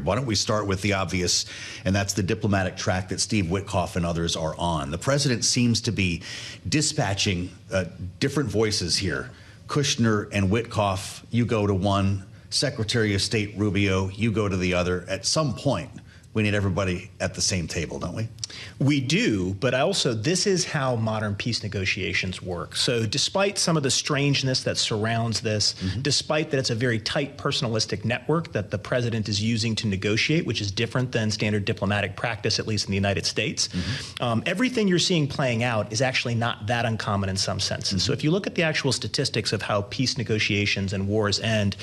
Why don't we start with the obvious, and that's the diplomatic track that Steve Witkoff and others are on. The president seems to be dispatching different voices here. Kushner and Witkoff, you go to one. Secretary of State Rubio, you go to the other. At some point, we need everybody at the same table, don't we? We do, but this is how modern peace negotiations work. So despite some of the strangeness that surrounds this, despite that it's a very tight personalistic network that the president is using to negotiate, which is different than standard diplomatic practice, at least in the United States, everything you're seeing playing out is actually not that uncommon in some senses. So if you look at the actual statistics of how peace negotiations and wars end,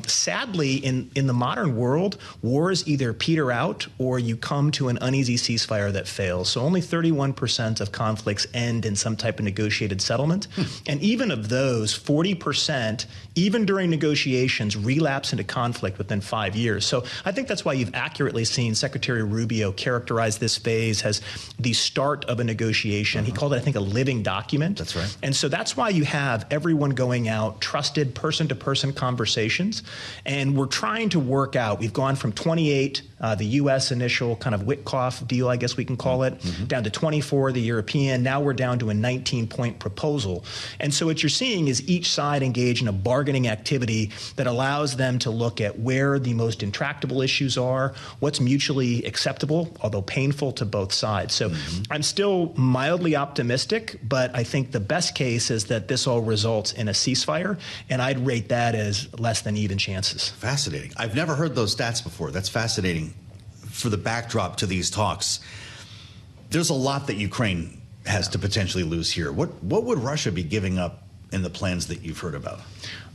sadly, in the modern world, wars either peter out or you come to an uneasy ceasefire that fails. So only 31% of conflicts end in some type of negotiated settlement. And even of those, 40%, even during negotiations, relapse into conflict within 5 years. So I think that's why you've accurately seen Secretary Rubio characterize this phase as the start of a negotiation. He called it, I think, a living document. That's right. And so that's why you have everyone going out, trusted person-to-person conversations. And we're trying to work out, we've gone from 28, the U.S. initial kind of Witkoff deal, I guess we can call it, down to 24, the European. Now we're down to a 19-point proposal. And so what you're seeing is each side engage in a bargaining activity that allows them to look at where the most intractable issues are, what's mutually acceptable, although painful to both sides. So I'm still mildly optimistic, but I think the best case is that this all results in a ceasefire, and I'd rate that as less than even chances. Fascinating. I've never heard those stats before. That's fascinating for the backdrop to these talks. There's a lot that Ukraine has to potentially lose here. What would Russia be giving up in the plans that you've heard about?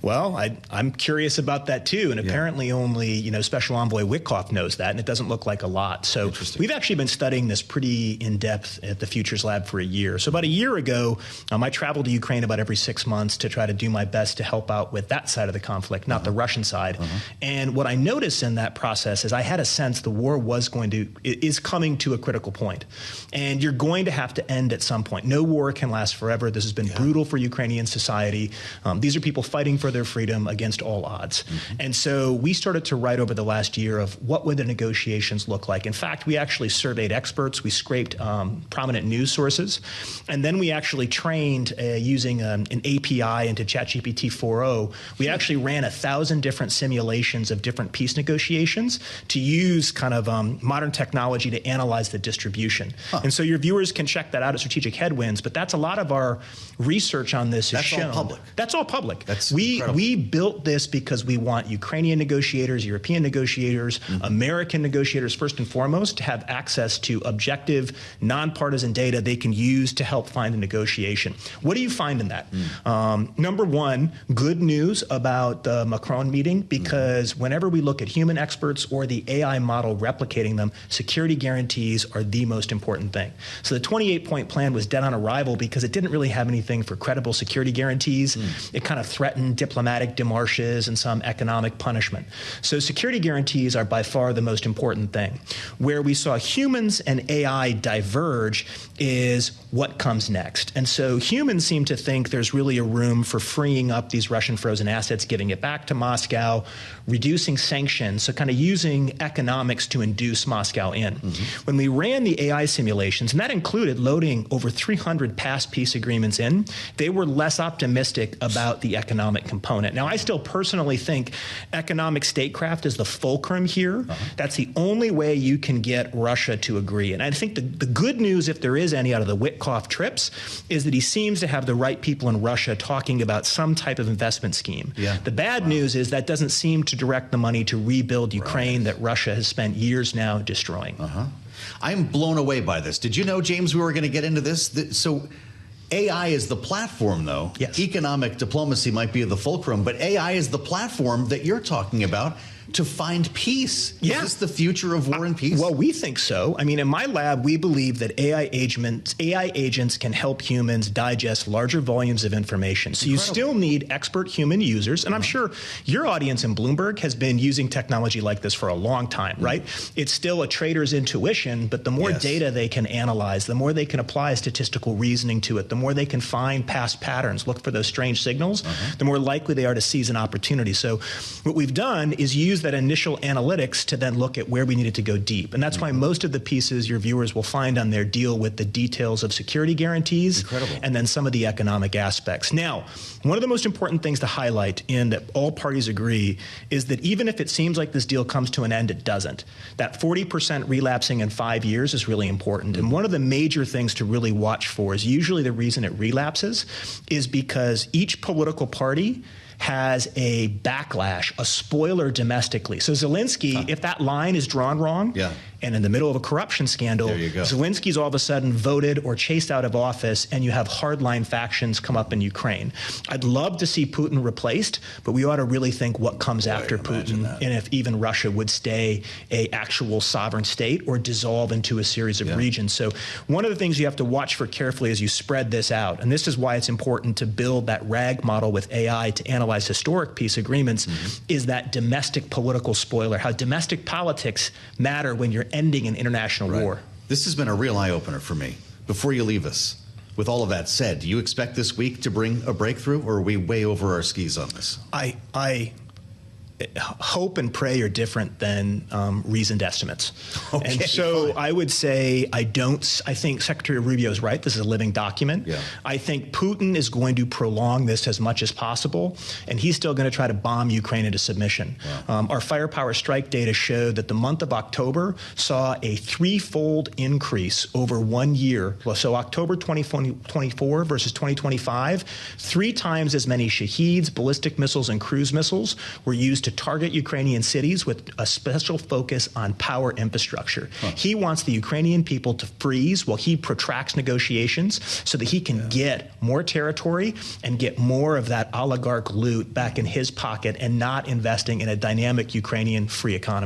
Well, I'm curious about that too, and apparently only Special Envoy Witkoff knows that, and it doesn't look like a lot. So we've actually been studying this pretty in depth at the Futures Lab for a year. So about a year ago, I traveled to Ukraine about every 6 months to try to do my best to help out with that side of the conflict, not the Russian side. And what I noticed in that process is I had a sense the war is coming to a critical point, and you're going to have to end at some point. No war can last forever. This has been brutal for Ukrainian society. These are people fighting for their freedom against all odds. And so we started to write over the last year of what would the negotiations look like. In fact, we actually surveyed experts. We scraped prominent news sources. And then we actually trained using an API into ChatGPT 4.0. We actually ran 1,000 different simulations of different peace negotiations to use kind of modern technology to analyze the distribution. And so your viewers can check that out at Strategic Headwinds, but that's a lot of our research on this is shown. That's all public. That's all public. That's we built this because we want Ukrainian negotiators, European negotiators, American negotiators, first and foremost, to have access to objective, nonpartisan data they can use to help find a negotiation. What do you find in that? Number one, good news about the Macron meeting, because whenever we look at human experts or the AI model replicating them, security guarantees are the most important thing. So the 28-point plan was dead on arrival because it didn't really have anything for credible security guarantees. It kind of threatened diplomatic démarches and some economic punishment. So security guarantees are by far the most important thing. Where we saw humans and AI diverge is what comes next. And so humans seem to think there's really a room for freeing up these Russian frozen assets, giving it back to Moscow, reducing sanctions, so kind of using economics to induce Moscow in. When we ran the AI simulations, and that included loading over 300 past peace agreements in, they were less optimistic about the economic component. Now, I still personally think economic statecraft is the fulcrum here. That's the only way you can get Russia to agree. And I think the good news, if there is any, out of the Witkoff trips, is that he seems to have the right people in Russia talking about some type of investment scheme. The bad news is that doesn't seem to direct the money to rebuild Ukraine that Russia has spent years now destroying. I'm blown away by this. Did you know, James, we were going to get into this? So AI is the platform, though. Economic diplomacy might be the fulcrum, but AI is the platform that you're talking about to find peace. Is this the future of war and peace? Well, we think so. I mean, in my lab, we believe that AI agents can help humans digest larger volumes of information. So you still need expert human users. And I'm sure your audience in Bloomberg has been using technology like this for a long time, right? It's still a trader's intuition, but the more data they can analyze, the more they can apply statistical reasoning to it, the more they can find past patterns, look for those strange signals, the more likely they are to seize an opportunity. So what we've done is use use that initial analytics to then look at where we needed to go deep. And that's why most of the pieces your viewers will find on there deal with the details of security guarantees and then some of the economic aspects. Now, one of the most important things to highlight, and that all parties agree, is that even if it seems like this deal comes to an end, it doesn't. That 40% relapsing in 5 years is really important. And one of the major things to really watch for is usually the reason it relapses is because each political party has a backlash, a spoiler domestically. So Zelensky, if that line is drawn wrong, and in the middle of a corruption scandal, Zelensky's all of a sudden voted or chased out of office, and you have hardline factions come up in Ukraine. I'd love to see Putin replaced, but we ought to really think what comes after Putin, and if even Russia would stay a actual sovereign state or dissolve into a series of regions. So one of the things you have to watch for carefully as you spread this out, and this is why it's important to build that RAG model with AI to analyze historic peace agreements, is that domestic political spoiler, how domestic politics matter when you're ending an international war. This has been a real eye-opener for me. Before you leave us, with all of that said, do you expect this week to bring a breakthrough, or are we way over our skis on this? I hope and pray are different than reasoned estimates. And so I would say I think Secretary Rubio is right. This is a living document. I think Putin is going to prolong this as much as possible, and he's still going to try to bomb Ukraine into submission. Our firepower strike data showed that the month of October saw a threefold increase over 1 year. So October 2024 versus 2025, 3 times as many Shaheeds, ballistic missiles, and cruise missiles were used to target Ukrainian cities with a special focus on power infrastructure. He wants the Ukrainian people to freeze while he protracts negotiations so that he can get more territory and get more of that oligarch loot back in his pocket and not investing in a dynamic Ukrainian free economy.